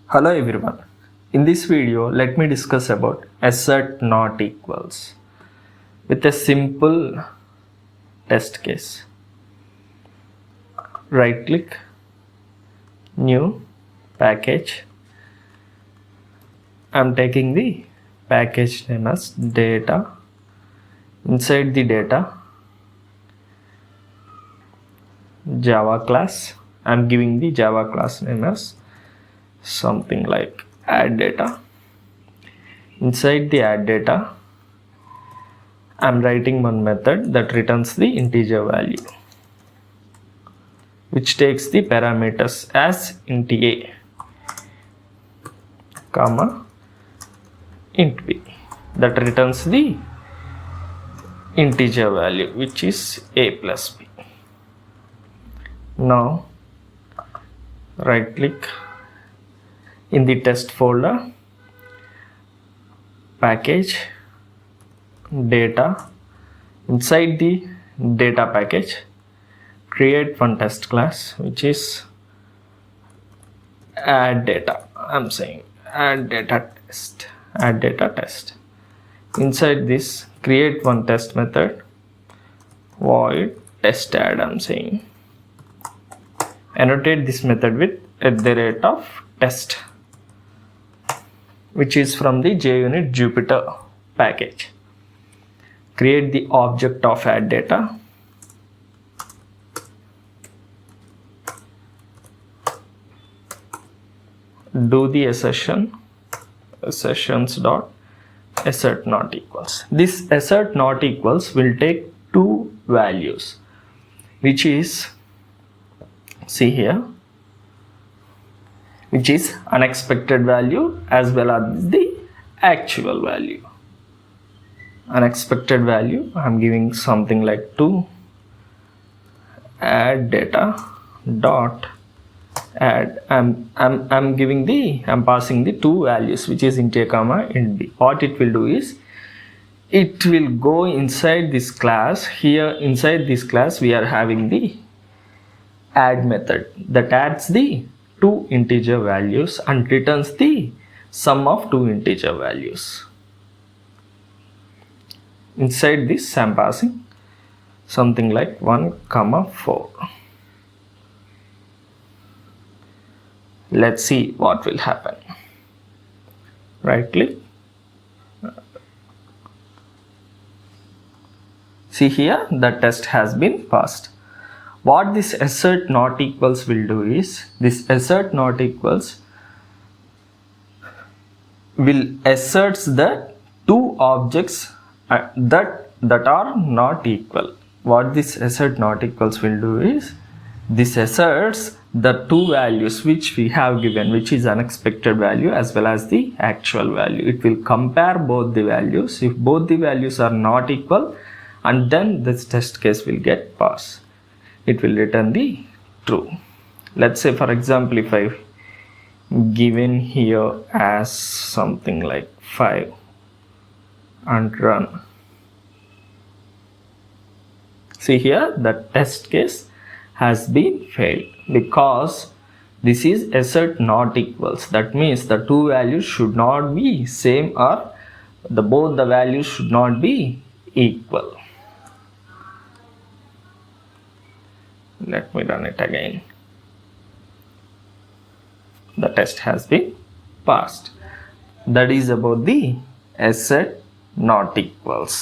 Hello everyone. In this video, let me discuss about assert not equals with a simple test case. Right click, new package. I'm taking the package name as data. Inside the data, Java class. I'm giving the Java class name as something like add data. Inside the add data, I'm writing one method that returns the integer value, which takes the parameters as int a, comma, int b, that returns the integer value, which is a plus b. Now, right click in the test folder, package, data. Inside the data package, create one test class which is add data. I'm saying add data test. Inside this, create one test method, void test add. I'm saying annotate this method with @test, which is from the JUnit Jupyter package. Create the object of add data. Do the assertions dot assert not equals. This assert not equals will take two values, which is, see here, which is unexpected value as well as the actual value. Unexpected value, I'm giving something like 2, add data dot add. I'm passing the two values, which is int a comma int b. What it will do is, it will go inside this class. Here inside this class we are having the add method that adds the two integer values and returns the sum of two integer values. Inside this I'm passing something like 1, 4. Let's see what will happen. Right click. See here, the test has been passed. What this assert not equals will do is, this assert not equals will asserts that two objects that are not equal. What this assert not equals will do is, this asserts the two values which we have given, which is unexpected value as well as the actual value. It will compare both the values. If both the values are not equal, and then this test case will get passed. It will return the true. Let's say, for example, if I given here as something like 5 and run. See here, the test case has been failed because this is assert not equals. That means the two values should not be same, or both the values should not be equal. Let me run it again. The test has been passed. That is about the assert not equals.